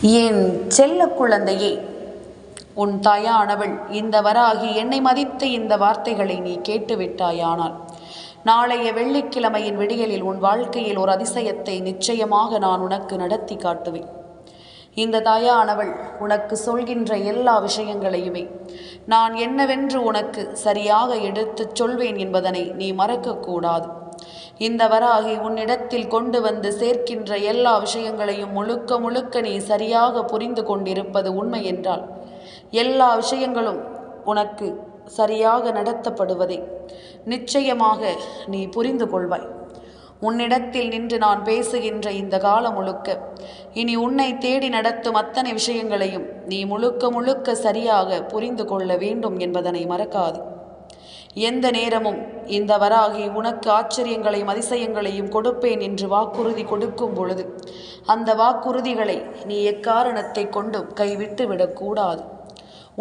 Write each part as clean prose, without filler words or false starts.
என் செல்ல குழந்தையே, உன் தாயானவள் இந்த வராகி என்னை மதித்த இந்த வார்த்தைகளை நீ கேட்டுவிட்டாயானால் நாளைய வெள்ளிக்கிழமையின் விடியலில் உன் வாழ்க்கையில் ஒரு அதிசயத்தை நிச்சயமாக நான் உனக்கு நடத்தி காட்டுவேன். இந்த தாயானவள் உனக்கு சொல்கின்ற எல்லா விஷயங்களையுமே நான் என்னவென்று உனக்கு சரியாக எடுத்துச் சொல்வேன் என்பதனை நீ மறக்கக்கூடாது. இந்த வராகி உன்னிடத்தில் கொண்டு வந்து சேர்க்கின்ற எல்லா விஷயங்களையும் முழுக்க முழுக்க நீ சரியாக புரிந்து கொண்டிருப்பது உண்மை என்றால் எல்லா விஷயங்களும் உனக்கு சரியாக நடத்தப்படுவதை நிச்சயமாக நீ புரிந்து கொள்வாய். உன்னிடத்தில் நின்று நான் பேசுகின்ற இந்த காலம் முழுக்க இனி உன்னை தேடி நடத்தும் அத்தனை விஷயங்களையும் நீ முழுக்க முழுக்க சரியாக புரிந்து கொள்ள வேண்டும் என்பதனை மறக்காது. எந்த நேரமும் இந்த வராகி உனக்கு ஆச்சரியங்களையும் அதிசயங்களையும் கொடுப்பேன் என்று வாக்குறுதி கொடுக்கும் பொழுது அந்த வாக்குறுதிகளை நீ எக்காரணத்தை கொண்டும் கைவிட்டு விடக்கூடாது.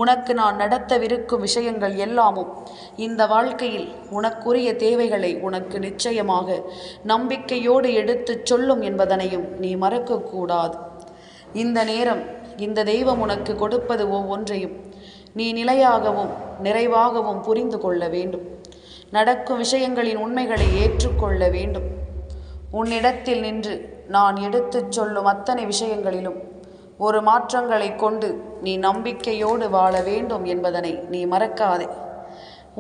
உனக்கு நான் நடத்தவிருக்கும் விஷயங்கள் எல்லாமும் இந்த வாழ்க்கையில் உனக்குரிய தேவைகளை உனக்கு நிச்சயமாக நம்பிக்கையோடு எடுத்துச் சொல்லும் என்பதனையும் நீ மறக்கக்கூடாது. இந்த நேரம் இந்த தெய்வம் உனக்கு கொடுப்பது ஒவ்வொன்றையும் நீ நிலையாகவும் நிறைவாகவும் புரிந்து கொள்ள வேண்டும். நடக்கும் விஷயங்களின் உண்மைகளை ஏற்றுக்கொள்ள வேண்டும். உன்னிடத்தில் நின்று நான் எடுத்துச் சொல்லும் அத்தனை விஷயங்களிலும் ஒரு மாற்றங்களை கொண்டு நீ நம்பிக்கையோடு வாழ வேண்டும் என்பதனை நீ மறக்காதே.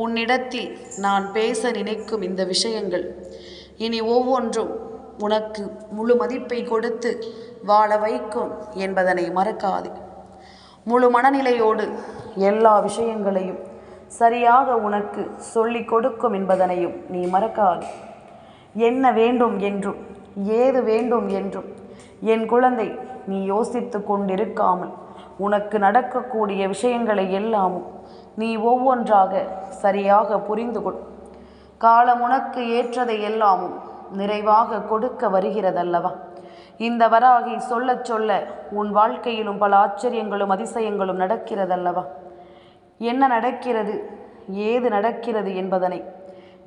உன்னிடத்தில் நான் பேச நினைக்கும் இந்த விஷயங்கள் இனி ஒவ்வொன்றும் உனக்கு முழு மதிப்பை கொடுத்து வாழ வைக்கும் என்பதனை மறக்காதே. முழு மனநிலையோடு எல்லா விஷயங்களையும் சரியாக உனக்கு சொல்லிக் கொடுக்கும் என்பதனையும் நீ மறக்காதே. என்ன வேண்டும் என்றும் ஏது வேண்டும் என்றும் என் குழந்தை நீ யோசித்து கொண்டிருக்காமல் உனக்கு நடக்கக்கூடிய விஷயங்களை எல்லாமும் நீ ஒவ்வொன்றாக சரியாக புரிந்து கொள். காலம் உனக்கு ஏற்றதை எல்லாமும் நிறைவாக கொடுக்க வருகிறதல்லவா? இந்த வராகி சொல்ல சொல்ல உன் வாழ்க்கையிலும் பல ஆச்சரியங்களும் அதிசயங்களும் நடக்கிறதல்லவா? என்ன நடக்கிறது, ஏது நடக்கிறது என்பதனை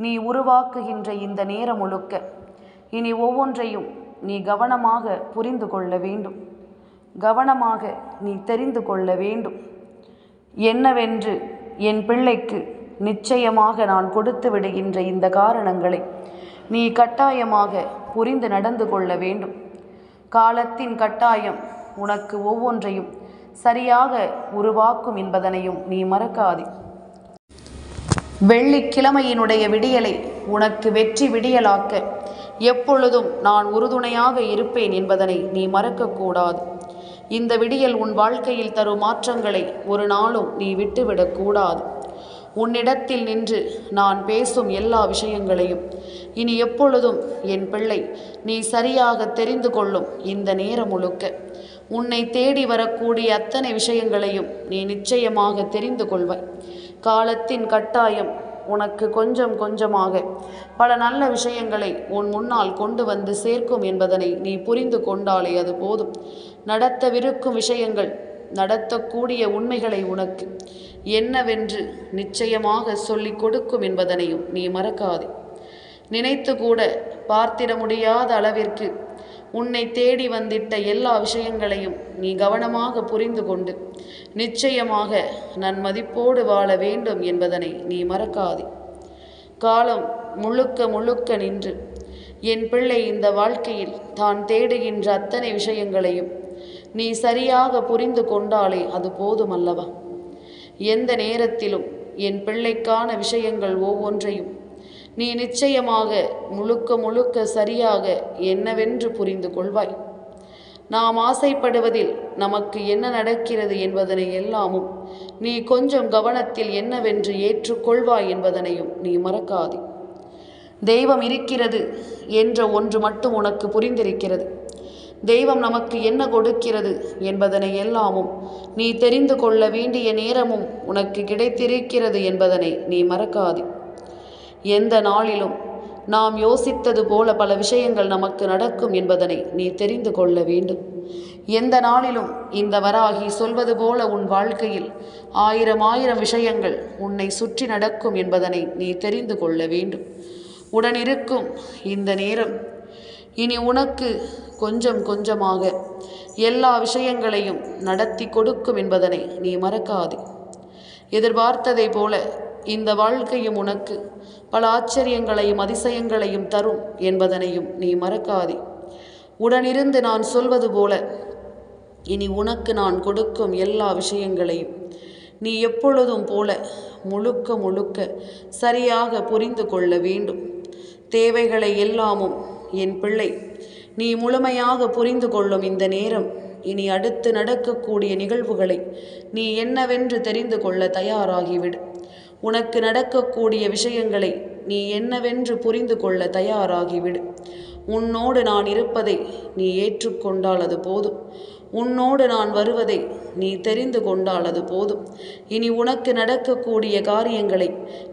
நீ உருவாக்குகின்ற இந்த நேரம் முழுக்க இனி ஒவ்வொன்றையும் நீ கவனமாக புரிந்து கொள்ள வேண்டும். கவனமாக நீ தெரிந்து கொள்ள வேண்டும். என்னவென்று என் பிள்ளைக்கு நிச்சயமாக நான் கொடுத்து விடுகின்ற இந்த காரணங்களை நீ கட்டாயமாக புரிந்து நடந்து கொள்ள வேண்டும். காலத்தின் கட்டாயம் உனக்கு ஒவ்வொன்றையும் சரியாக உருவாக்கும் என்பதனையும் நீ மறக்காதே. வெள்ளிக்கிழமையினுடைய விடியலை உனக்கு வெற்றி விடியலாக்க எப்பொழுதும் நான் உறுதுணையாக இருப்பேன் என்பதனை நீ மறக்கக்கூடாது. இந்த விடியல் உன் வாழ்க்கையில் தரும் மாற்றங்களை ஒரு நாளும் நீ விட்டுவிடக்கூடாது. உன்னிடத்தில் நின்று நான் பேசும் எல்லா விஷயங்களையும் இனி எப்பொழுதும் என் பிள்ளை நீ சரியாக தெரிந்து கொள்ளும் இந்த நேரம் முழுக்க உன்னை தேடி வரக்கூடிய அத்தனை விஷயங்களையும் நீ நிச்சயமாக தெரிந்து கொள்வாய். காலத்தின் கட்டாயம் உனக்கு கொஞ்சம் கொஞ்சமாக பல நல்ல விஷயங்களை உன் முன்னால் கொண்டு வந்து சேர்க்கும் என்பதனை நீ புரிந்து கொண்டாலே அது போதும். நடத்தவிருக்கும் விஷயங்கள் நடத்தக்கூடிய உண்மைகளை உனக்கு என்னவென்று நிச்சயமாக சொல்லிக் கொடுக்கும் என்பதனையும் நீ மறக்காதே. நினைத்து கூட பார்த்திட முடியாத அளவிற்கு உன்னை தேடி வந்திட்ட எல்லா விஷயங்களையும் நீ கவனமாக புரிந்து கொண்டு நிச்சயமாக நன்மதிப்போடு வாழ வேண்டும் என்பதனை நீ மறக்காதே. காலம் முழுக்க முழுக்க நின்று என் பிள்ளை இந்த வாழ்க்கையில் தான் தேடுகின்ற அத்தனை விஷயங்களையும் நீ சரியாக புரிந்து கொண்டாலே அது போதுமல்லவா? எந்த நேரத்திலும் என் பிள்ளைக்கான விஷயங்கள் ஒவ்வொன்றையும் நீ நிச்சயமாக முழுக்க முழுக்க சரியாக என்னவென்று புரிந்து கொள்வாய். நாம் ஆசைப்படுவதில் நமக்கு என்ன நடக்கிறது என்பதனை எல்லாமும் நீ கொஞ்சம் கவனத்தில் என்னவென்று ஏற்றுக்கொள்வாய் என்பதனையும் நீ மறக்காதே. தெய்வம் இருக்கிறது என்ற ஒன்று மட்டும் உனக்கு புரிந்திருக்கிறது. தெய்வம் நமக்கு என்ன கொடுக்கிறது என்பதனை எல்லாமும் நீ தெரிந்து கொள்ள வேண்டிய நேரமும் உனக்கு கிடைத்திருக்கிறது என்பதனை நீ மறக்காதே. எந்த நாளிலும் நாம் யோசித்தது போல பல விஷயங்கள் நமக்கு நடக்கும் என்பதனை நீ தெரிந்து கொள்ள வேண்டும். எந்த நாளிலும் இந்த வராகி சொல்வது போல உன் வாழ்க்கையில் ஆயிரம் விஷயங்கள் உன்னை சுற்றி நடக்கும் என்பதனை நீ தெரிந்து கொள்ள வேண்டும். உடனிருக்கும் இந்த நேரம் இனி உனக்கு கொஞ்சம் கொஞ்சமாக எல்லா விஷயங்களையும் நடத்தி கொடுக்கும் என்பதனை நீ மறக்காதே. எதிர்பார்த்ததை போல இந்த வாழ்க்கையும் உனக்கு பல ஆச்சரியங்களையும் அதிசயங்களையும் தரும் என்பதனையும் நீ மறக்காதே. உடனிருந்து நான் சொல்வது போல இனி உனக்கு நான் கொடுக்கும் எல்லா விஷயங்களையும் நீ எப்பொழுதும் போல முழுக்க முழுக்க சரியாக புரிந்து கொள்ள வேண்டும். தேவைகளை எல்லாமும் என் பிள்ளை நீ முழுமையாக புரிந்து கொள்ளும் இந்த நேரம் இனி அடுத்து நடக்கக்கூடிய நிகழ்வுகளை நீ என்னவென்று தெரிந்து கொள்ள தயாராகிவிடு. உனக்கு நடக்கக்கூடிய விஷயங்களை நீ என்னவென்று புரிந்து கொள்ள தயாராகிவிடு. உன்னோடு நான் இருப்பதை நீ ஏற்றுக்கொண்டால் அது போதும். உன்னோடு நான் வருவதை நீ தெரிந்து கொண்டால் அது போதும். இனி உனக்கு நடக்கக்கூடிய காரியங்களை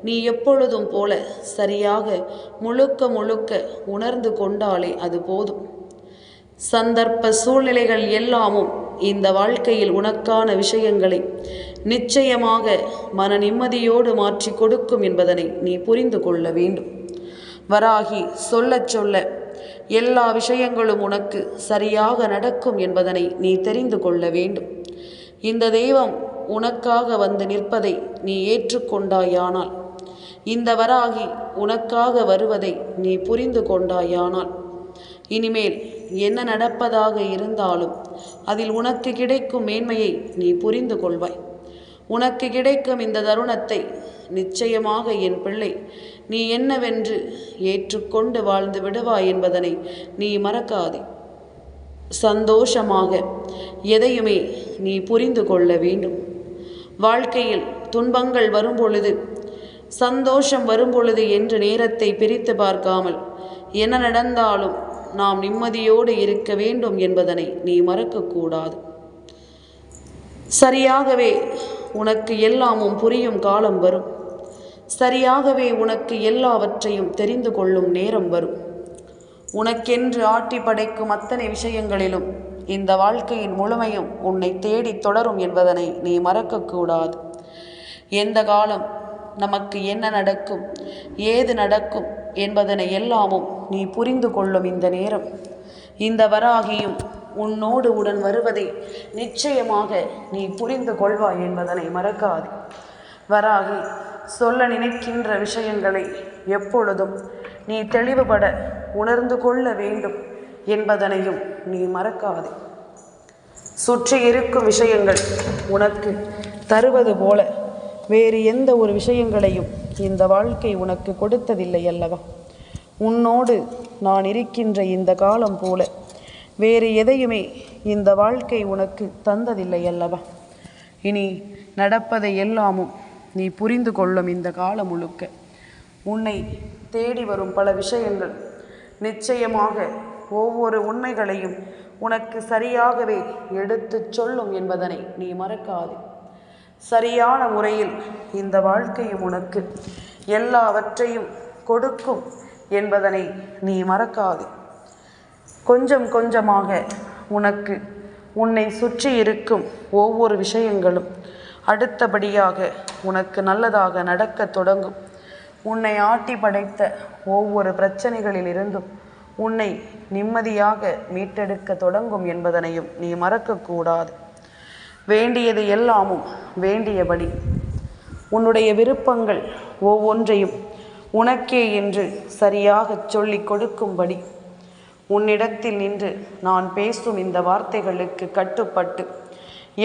நீ எப்பொழுதும் போல சரியாக முழுக்க முழுக்க உணர்ந்து கொண்டாலே அது போதும். சந்தர்ப்ப சூழ்நிலைகள் எல்லாமும் இந்த வாழ்க்கையில் உனக்கான விஷயங்களை நிச்சயமாக மன நிம்மதியோடு மாற்றி கொடுக்கும் என்பதனை நீ புரிந்து கொள்ள வேண்டும். வராகி சொல்ல சொல்ல எல்லா விஷயங்களும் உனக்கு சரியாக நடக்கும் என்பதனை நீ தெரிந்து கொள்ள வேண்டும். இந்த தெய்வம் உனக்காக வந்து நிற்பதை நீ ஏற்றுக்கொண்டாயானால், இந்த வராகி உனக்காக வருவதை நீ புரிந்து கொண்டாயானால், இனிமேல் என்ன நடப்பதாக இருந்தாலும் அதில் உனக்கு கிடைக்கும் மேன்மையை நீ புரிந்து கொள்வாய். உனக்கு கிடைக்கும் இந்த தருணத்தை நிச்சயமாக என் பிள்ளை நீ என்னவென்று ஏற்றுக்கொண்டு வாழ்ந்து விடுவாய் என்பதனை நீ மறக்காதே. சந்தோஷமாக எதையுமே நீ புரிந்து கொள்ள வேண்டும். வாழ்க்கையில் துன்பங்கள் வரும்பொழுது, சந்தோஷம் வரும்பொழுது என்று நேரத்தை பிரித்து பார்க்காமல் என்ன நடந்தாலும் நாம் நிம்மதியோடு இருக்க வேண்டும் என்பதனை நீ மறக்கக்கூடாது. சரியாகவே உனக்கு எல்லாமும் புரியும் காலம் வரும். சரியாகவே உனக்கு எல்லாவற்றையும் தெரிந்து கொள்ளும் நேரம் வரும். உனக்கென்று ஆட்டி படைக்கும் அத்தனை விஷயங்களிலும் இந்த வாழ்க்கையின் முழுமையும் உன்னை தேடி தொடரும் என்பதனை நீ மறக்கக்கூடாது. எந்த காலம் நமக்கு என்ன நடக்கும், ஏது நடக்கும் என்பதனை எல்லாமும் நீ புரிந்து கொள்ளும் இந்த நேரம். இந்த வராகியும் உன்னோடு உடன் வருவதை நிச்சயமாக நீ புரிந்து கொள்வாய் என்பதனை மறக்காது. வராகி சொல்ல நினைக்கின்ற விஷயங்களை எப்பொழுதும் நீ தெளிவுபட உணர்ந்து கொள்ள வேண்டும் என்பதனையும் நீ மறக்காது. சுற்றி இருக்கும் விஷயங்கள் உனக்கு தருவது போல வேறு எந்த ஒரு விஷயங்களையும் இந்த வாழ்க்கை உனக்கு கொடுத்ததில்லை அல்லவா? உன்னோடு நான் இருக்கின்ற இந்த காலம் போல வேறு எதையுமே இந்த வாழ்க்கை உனக்கு தந்ததில்லை அல்லவா? இனி நடப்பதை எல்லாமும் நீ புரிந்து கொள்ளும் இந்த காலம் முழுக்க உன்னை தேடி வரும் பல விஷயங்கள் நிச்சயமாக ஒவ்வொரு உண்மைகளையும் உனக்கு சரியாகவே எடுத்துச் சொல்லும் என்பதனை நீ மறக்காதே. சரியான முறையில் இந்த வாழ்க்கையும் உனக்கு எல்லாவற்றையும் கொடுக்கும் என்பதனை நீ மறக்காதே. கொஞ்சம் கொஞ்சமாக உனக்கு உன்னை சுற்றி இருக்கும் ஒவ்வொரு விஷயங்களும் அடுத்தபடியாக உனக்கு நல்லதாக நடக்க தொடங்கும். உன்னை ஆட்டி படைத்த ஒவ்வொரு பிரச்சனைகளிலிருந்தும் உன்னை நிம்மதியாக மீட்டெடுக்க தொடங்கும் என்பதனையும் நீ மறக்கக்கூடாது. வேண்டியது எல்லாமும் வேண்டியபடி உன்னுடைய விருப்பங்கள் ஒவ்வொன்றையும் உனக்கே என்று சரியாக சொல்லிக் கொடுக்கும்படி உன்னிடத்தில் நின்று நான் பேசும் இந்த வார்த்தைகளுக்கு கட்டுப்பட்டு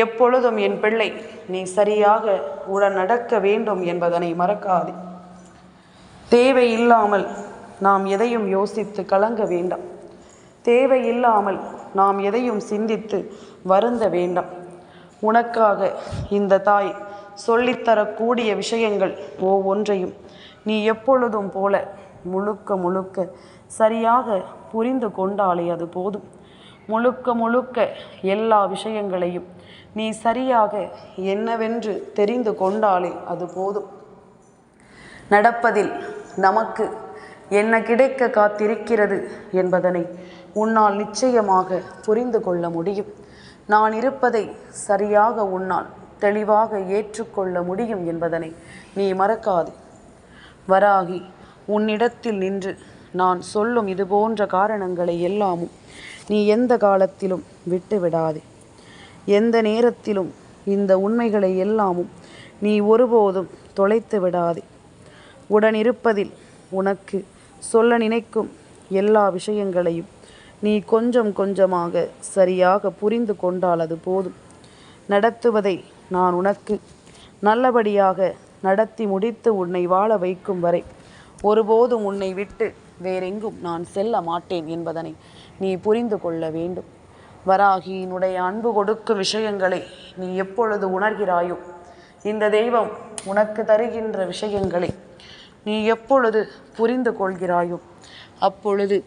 எப்பொழுதும் என் பிள்ளை நீ சரியாக உடன் நடக்க வேண்டும் என்பதனை மறக்காதே. தேவையில்லாமல் நாம் எதையும் யோசித்து கலங்க வேண்டாம். தேவையில்லாமல் நாம் எதையும் சிந்தித்து வருந்த வேண்டாம். உனக்காக இந்த தாய் சொல்லித்தரக்கூடிய விஷயங்கள் ஒவ்வொன்றையும் நீ எப்பொழுதும் போல முழுக்க முழுக்க சரியாக புரிந்து கொண்டாலே அது போதும். முழுக்க முழுக்க எல்லா விஷயங்களையும் நீ சரியாக என்னவென்று தெரிந்து கொண்டாலே அது போதும். நடப்பதில் நமக்கு என்ன கிடைக்க காத்திருக்கிறது என்பதனை உன்னால் நிச்சயமாக புரிந்து கொள்ள முடியும். நான் இருப்பதை சரியாக உன்னால் தெளிவாக ஏற்றுக்கொள்ள முடியும் என்பதனை நீ மறக்காது. வராகி உன்னிடத்தில் நின்று நான் சொல்லும் இது போன்ற காரணங்களை எல்லாமும் நீ எந்த காலத்திலும் விட்டு விடாதே. எந்த நேரத்திலும் இந்த உண்மைகளை எல்லாமும் நீ ஒருபோதும் தொலைத்து விடாதே. உடனிருப்பதில் உனக்கு சொல்ல நினைக்கும் எல்லா விஷயங்களையும் நீ கொஞ்சம் கொஞ்சமாக சரியாக புரிந்து கொண்டால் அது போதும். நடத்துவதை நான் உனக்கு நல்லபடியாக நடத்தி முடித்து உன்னை வாழ வைக்கும் வரை ஒருபோதும் உன்னை விட்டு வேறெங்கும் நான் செல்ல மாட்டேன் என்பதனை நீ புரிந்து கொள்ள வேண்டும். வராகியினுடைய அன்பு கொடுக்கும் விஷயங்களை நீ எப்பொழுது உணர்கிறாயோ, இந்த தெய்வம் உனக்கு தருகின்ற விஷயங்களை நீ எப்பொழுது புரிந்து கொள்கிறாயோ, அப்பொழுது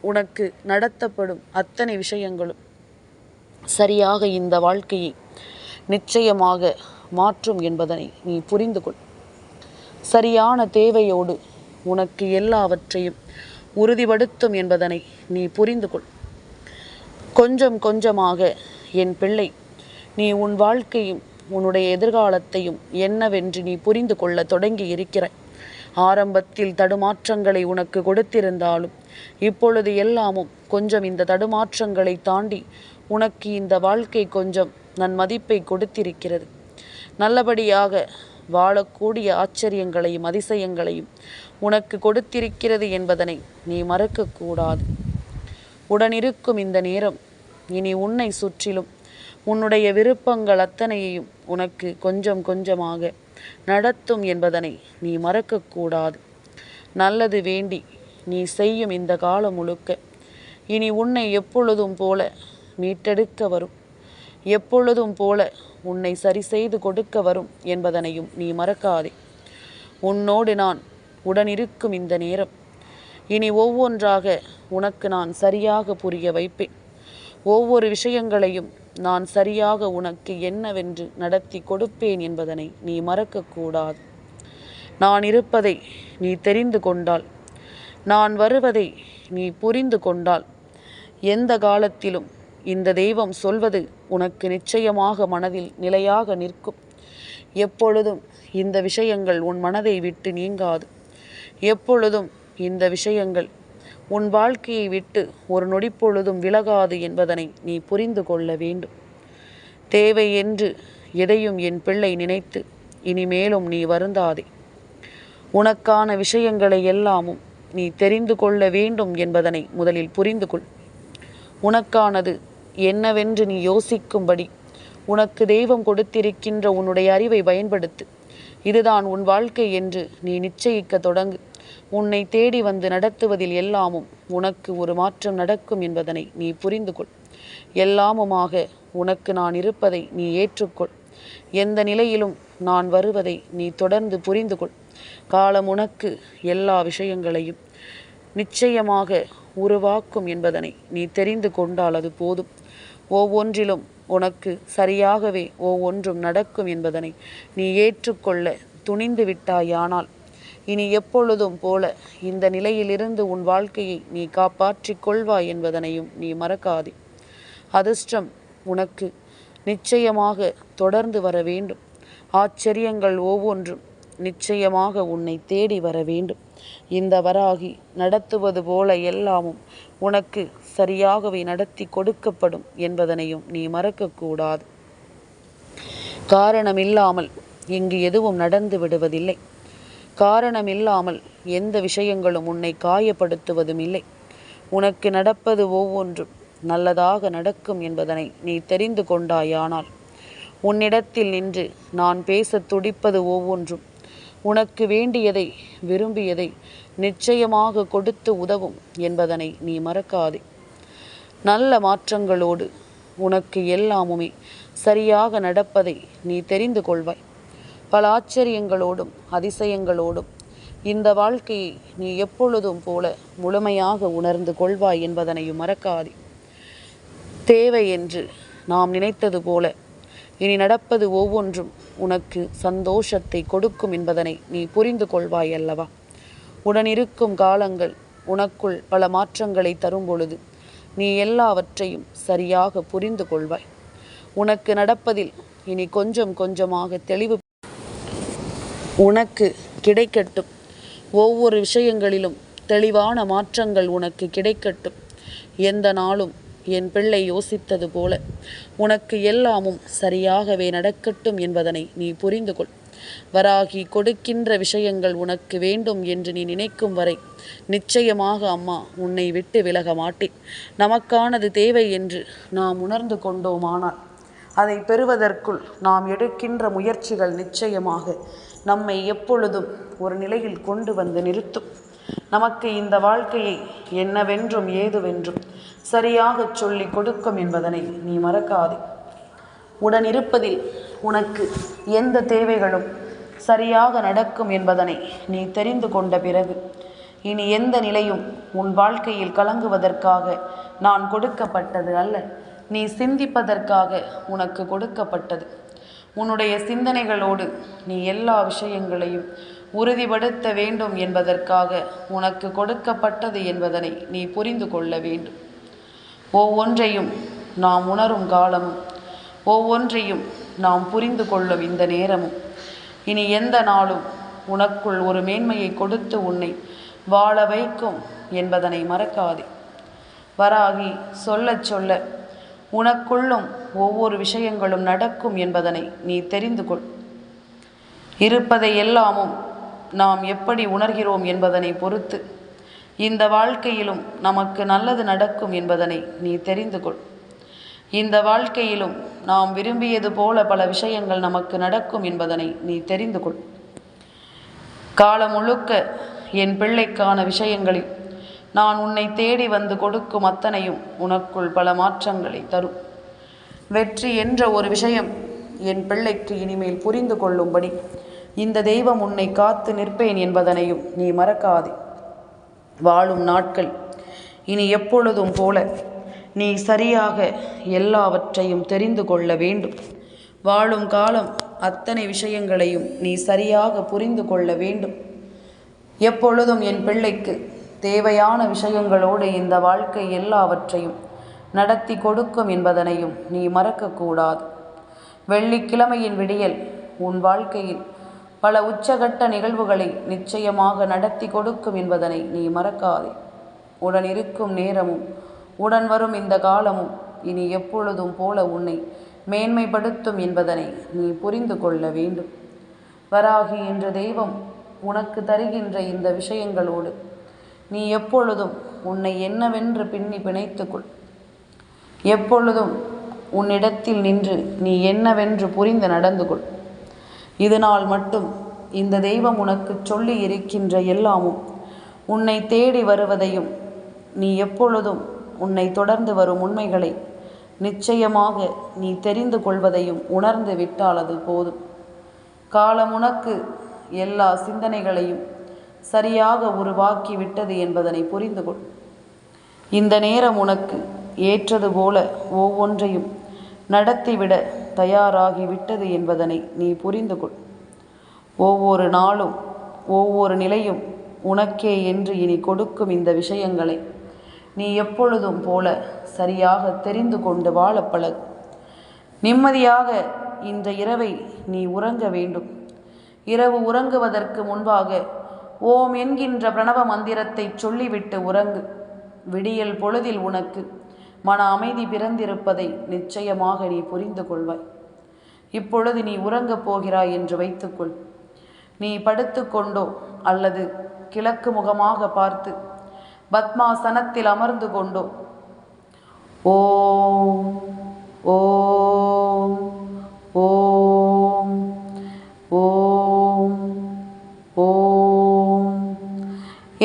உனக்கு நடத்தப்படும் அத்தனை விஷயங்களும் சரியாக இந்த வாழ்க்கையை நிச்சயமாக மாற்றும் என்பதனை நீ புரிந்து கொள். சரியான தேவையோடு உனக்கு எல்லாவற்றையும் உறுதிப்படுத்தும் என்பதனை நீ புரிந்து கொள். கொஞ்சம் கொஞ்சமாக என் பிள்ளை, நீ உன் வாழ்க்கையும் உன்னுடைய எதிர்காலத்தையும் என்னவென்று நீ புரிந்து கொள்ள தொடங்கி இருக்கிறாய். ஆரம்பத்தில் தடுமாற்றங்களை உனக்கு கொடுத்திருந்தாலும் இப்பொழுது எல்லாமும் கொஞ்சம் இந்த தடுமாற்றங்களை தாண்டி உனக்கு இந்த வாழ்க்கை கொஞ்சம் நன்மதிப்பை கொடுத்திருக்கிறது. நல்லபடியாக வாழக்கூடிய ஆச்சரியங்களையும் அதிசயங்களையும் உனக்கு கொடுத்திருக்கிறது என்பதனை நீ மறக்கக்கூடாது. உடனிருக்கும் இந்த நேரம் இனி உன்னை சுற்றிலும் உன்னுடைய விருப்பங்கள் அத்தனையையும் உனக்கு கொஞ்சம் கொஞ்சமாக நடத்தும் என்பதனை நீ மறக்கக்கூடாது. நல்லது வேண்டி நீ செய்யும் இந்த காலம் முழுக்க இனி உன்னை எப்பொழுதும் போல மீட்டெடுக்க வரும், எப்பொழுதும் போல உன்னை சரி செய்து கொடுக்க வரும் என்பதனையும் நீ மறக்காதே. உன்னோடு நான் உடனிருக்கும் இந்த நேரம் இனி ஒவ்வொன்றாக உனக்கு நான் சரியாக புரிய வைப்பேன். ஒவ்வொரு விஷயங்களையும் நான் சரியாக உனக்கு என்னவென்று நடத்தி கொடுப்பேன் என்பதனை நீ மறக்கக்கூடாது. நான் இருப்பதை நீ தெரிந்து கொண்டால், நான் வருவதை நீ புரிந்து கொண்டால், எந்த காலத்திலும் இந்த தெய்வம் சொல்வது உனக்கு நிச்சயமாக மனதில் நிலையாக நிற்கும். எப்பொழுதும் இந்த விஷயங்கள் உன் மனதை விட்டு நீங்காது. எப்பொழுதும் இந்த விஷயங்கள் உன் வாழ்க்கையை விட்டு ஒரு நொடிப்பொழுதும் விலகாது என்பதனை நீ புரிந்து கொள்ள வேண்டும். தேவை என்று எதையும் என் பிள்ளை நினைத்து இனிமேலும் நீ வருந்தாதே. உனக்கான விஷயங்களை எல்லாமும் நீ தெரிந்து கொள்ள வேண்டும் என்பதனை முதலில் புரிந்து கொள். உனக்கானது என்னவென்று நீ யோசிக்கும்படி உனக்கு தெய்வம் கொடுத்திருக்கின்ற உன்னுடைய அறிவை பயன்படுத்து. இதுதான் உன் வாழ்க்கை என்று நீ நிச்சயிக்க தொடங்கு. உன்னை தேடி வந்து நடத்துவதில் எல்லாமும் உனக்கு ஒரு மாற்றம் நடக்கும் என்பதனை நீ புரிந்து கொள். எல்லாமுமாக உனக்கு நான் இருப்பதை நீ ஏற்றுக்கொள். எந்த நிலையிலும் நான் வருவதை நீ தொடர்ந்து புரிந்து கொள். காலம் உனக்கு எல்லா விஷயங்களையும் நிச்சயமாக உருவாக்கும் என்பதனை நீ தெரிந்து கொண்டால் அது போதும். ஒவ்வொன்றிலும் உனக்கு சரியாகவே ஒவ்வொன்றும் நடக்கும் என்பதனை நீ ஏற்றுக்கொள்ள துணிந்து விட்டாயானால் இனி எப்பொழுதும் போல இந்த நிலையிலிருந்து உன் வாழ்க்கையை நீ காப்பாற்றிக் கொள்வாய் என்பதனையும் நீ மறக்காதே. அதிர்ஷ்டம் உனக்கு நிச்சயமாக தொடர்ந்து வர வேண்டும். ஆச்சரியங்கள் ஒவ்வொன்றும் நிச்சயமாக உன்னை தேடி வர வேண்டும். இந்த வராகி நடத்துவது போல எல்லாமும் உனக்கு சரியாகவே நடத்தி கொடுக்கப்படும் என்பதனையும் நீ மறக்கக்கூடாது. காரணமில்லாமல் இங்கு எதுவும் நடந்து விடுவதில்லை. காரணமில்லாமல் எந்த விஷயங்களும் உன்னை காயப்படுத்துவதும் இல்லை. உனக்கு நடப்பது ஒவ்வொன்றும் நல்லதாக நடக்கும் என்பதனை நீ தெரிந்து கொண்டாயானால் உன்னிடத்தில் நின்று நான் பேச துடிப்பது ஒவ்வொன்றும் உனக்கு வேண்டியதை விரும்பியதை நிச்சயமாக கொடுத்து உதவும் என்பதனை நீ மறக்காதே. நல்ல மாற்றங்களோடு உனக்கு எல்லாமுமே சரியாக நடப்பதை நீ தெரிந்து கொள்வாய். பல ஆச்சரியங்களோடும் அதிசயங்களோடும் இந்த வாழ்க்கையை நீ எப்பொழுதும் போல முழுமையாக உணர்ந்து கொள்வாய் என்பதனையும் மறக்காதே. தேவை என்று நாம் நினைத்தது போல இனி நடப்பது ஒவ்வொன்றும் உனக்கு சந்தோஷத்தை கொடுக்கும் என்பதனை நீ புரிந்து கொள்வாய் அல்லவா? உடனிருக்கும் காலங்கள் உனக்குள் பல மாற்றங்களை தரும் பொழுது நீ எல்லாவற்றையும் சரியாக புரிந்து கொள்வாய். உனக்கு நடப்பதில் இனி கொஞ்சம் கொஞ்சமாக தெளிவு உனக்கு கிடைக்கட்டும். ஒவ்வொரு விஷயங்களிலும் தெளிவான மாற்றங்கள் உனக்கு கிடைக்கட்டும். எந்த நாளும் என் பிள்ளை யோசித்தது போல உனக்கு எல்லாமும் சரியாகவே நடக்கட்டும் என்பதனை நீ புரிந்து கொள். வராகி, கொடுக்கின்ற விஷயங்கள் உனக்கு வேண்டும் என்று நீ நினைக்கும் வரை நிச்சயமாக அம்மா உன்னை விட்டு விலக மாட்டேன். நமக்கானது தேவை என்று நாம் உணர்ந்து கொண்டோமானால் அதை பெறுவதற்குள் நாம் எடுக்கின்ற முயற்சிகள் நிச்சயமாக நம்மை எப்பொழுதும் ஒரு நிலையில் கொண்டு வந்து நிறுத்தும். நமக்கு இந்த வாழ்க்கையை என்னவென்றும் ஏதுவென்றும் சரியாக சொல்லி கொடுக்கும் என்பதனை நீ மறக்காதே. உடன் இருப்பதில் உனக்கு எந்த தேவைகளும் சரியாக நடக்கும் என்பதனை நீ தெரிந்து கொண்ட பிறகு இனி எந்த நிலையும் உன் வாழ்க்கையில் கலங்குவதற்காக நான் கொடுக்கப்பட்டது அல்ல, நீ சிந்திப்பதற்காக உனக்கு கொடுக்கப்பட்டது. உன்னுடைய சிந்தனைகளோடு நீ எல்லா விஷயங்களையும் உறுதிப்படுத்த வேண்டும் என்பதற்காக உனக்கு கொடுக்கப்பட்டது என்பதனை நீ புரிந்து கொள்ள வேண்டும். ஒவ்வொன்றையும் நாம் உணரும் காலமும் ஒவ்வொன்றையும் நாம் புரிந்து கொள்ளும் இந்த நேரமும் இனி எந்த நாளும் உனக்குள் ஒரு மேன்மையை கொடுத்து உன்னை வாழ வைக்கும் என்பதனை மறக்காதே. வராகி, சொல்ல சொல்ல உனக்குள்ளும் ஒவ்வொரு விஷயங்களும் நடக்கும் என்பதனை நீ தெரிந்து கொள். இருப்பதை எல்லாமும் நாம் எப்படி உணர்கிறோம் என்பதனை பொறுத்து இந்த வாழ்க்கையிலும் நமக்கு நல்லது நடக்கும் என்பதனை நீ தெரிந்து கொள். இந்த வாழ்க்கையிலும் நாம் விரும்பியது போல பல விஷயங்கள் நமக்கு நடக்கும் என்பதனை நீ தெரிந்து கொள். காலம் முழுக்க என் பிள்ளைக்கான விஷயங்களில் நான் உன்னை தேடி வந்து கொடுக்கும் அத்தனையும் உனக்குள் பல மாற்றங்களை தரும். வெற்றி என்ற ஒரு விஷயம் என் பிள்ளைக்கு இனிமேல் புரிந்து கொள்ளும்படி இந்த தெய்வம் உன்னை காத்து நிற்பேன் என்பதனையும் நீ மறக்காதே. வாழும் நாட்கள் இனி எப்பொழுதும் போல நீ சரியாக எல்லாவற்றையும் தெரிந்து கொள்ள வேண்டும். வாழும் காலம் அத்தனை விஷயங்களையும் நீ சரியாக புரிந்து கொள்ள வேண்டும். எப்பொழுதும் என் பிள்ளைக்கு தேவையான விஷயங்களோடு இந்த வாழ்க்கை எல்லாவற்றையும் நடத்தி கொடுக்கும் என்பதனையும் நீ மறக்கக்கூடாது. வெள்ளிக்கிழமையின் விடியல் உன் வாழ்க்கையில் பல உச்சகட்ட நிகழ்வுகளை நிச்சயமாக நடத்தி கொடுக்கும் என்பதனை நீ மறக்காதே. உடன் இருக்கும் நேரமும் உடன் வரும் இந்த காலமும் இனி எப்பொழுதும் போல உன்னை மேன்மைப்படுத்தும் என்பதனை நீ புரிந்து கொள்ள வேண்டும். வராகி என்ற தெய்வம் உனக்கு தருகின்ற இந்த விஷயங்களோடு நீ எப்பொழுதும் உன்னை என்னவென்று பின்னி பிணைத்துக்கொள். எப்பொழுதும் உன்னிடத்தில் நின்று நீ என்னவென்று புரிந்து நடந்து கொள். இதனால் மட்டும் இந்த தெய்வம் உனக்கு சொல்லி இருக்கின்ற எல்லாமும் உன்னை தேடி வருவதையும் நீ எப்பொழுதும் உன்னை தொடர்ந்து வரும் உண்மைகளை நிச்சயமாக நீ தெரிந்து கொள்வதையும் உணர்ந்து விட்டால் அது போதும். காலம் உனக்கு எல்லா சிந்தனைகளையும் சரியாக உருவாக்கி விட்டது என்பதனை புரிந்து கொள். இந்த நேரம் உனக்கு ஏற்றது போல ஒவ்வொன்றையும் நடத்திவிட தயாராகிவிட்டது என்பதனை நீ புரிந்து கொள். ஒவ்வொரு நாளும் ஒவ்வொரு நிலையும் உனக்கே என்று இனி கொடுக்கும் இந்த விஷயங்களை நீ எப்பொழுதும் போல சரியாக தெரிந்து கொண்டு வாழ பழகு. நிம்மதியாக இந்த இரவை நீ உறங்க வேண்டும். இரவு உறங்குவதற்கு முன்பாக ஓம் என்கின்ற பிரணவ மந்திரத்தை சொல்லிவிட்டு உறங்கு. விடியல் பொழுதில் உனக்கு மன அமைதி பிறந்திருப்பதை நிச்சயமாக நீ புரிந்து கொள்வாய். இப்பொழுது நீ உறங்கப் போகிறாய் என்று வைத்துக்கொள். நீ படுத்துக்கொண்டோ அல்லது கிழக்கு முகமாக பார்த்து பத்மாசனத்தில் அமர்ந்து கொண்டோ ஓம் ஓம் ஓம் ஓம் ஓம்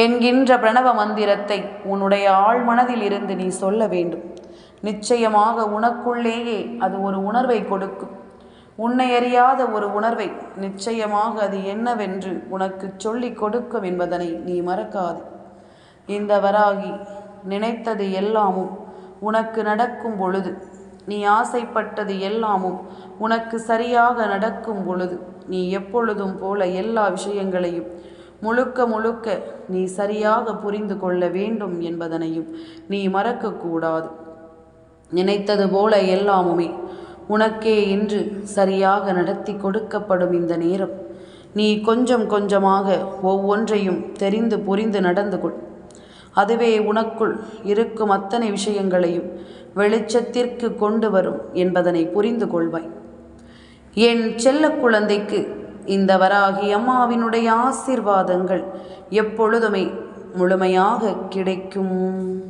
என்கின்ற பிரணவ மந்திரத்தை உன்னுடைய ஆழ்மனதில் இருந்து நீ சொல்ல வேண்டும். நிச்சயமாக உனக்குள்ளேயே அது ஒரு உணர்வை கொடுக்கும். உன்னை அறியாத ஒரு உணர்வை நிச்சயமாக அது என்னவென்று உனக்கு சொல்லிக் கொடுக்கும் என்பதனை நீ மறக்காது. இந்த வராகி நினைத்தது எல்லாமும் உனக்கு நடக்கும் பொழுது, நீ ஆசைப்பட்டது எல்லாமும் உனக்கு சரியாக நடக்கும் பொழுது, நீ எப்பொழுதும் போல எல்லா விஷயங்களையும் முழுக்க முழுக்க நீ சரியாக புரிந்து கொள்ள வேண்டும் என்பதனையும் நீ மறக்கக்கூடாது. நினைத்தது போல எல்லாமுமே உனக்கே இன்று சரியாக நடத்தி கொடுக்கப்படும் இந்த நேரம் நீ கொஞ்சம் கொஞ்சமாக ஒவ்வொன்றையும் தெரிந்து புரிந்து நடந்து கொள். அதுவே உனக்குள் இருக்கும் அத்தனை விஷயங்களையும் வெளிச்சத்திற்கு கொண்டு வரும் என்பதனை புரிந்து கொள்வாய். என் செல்ல குழந்தைக்கு இந்த வராகி அம்மாவினுடைய ஆசீர்வாதங்கள் எப்பொழுதுமே முழுமையாக கிடைக்கும்.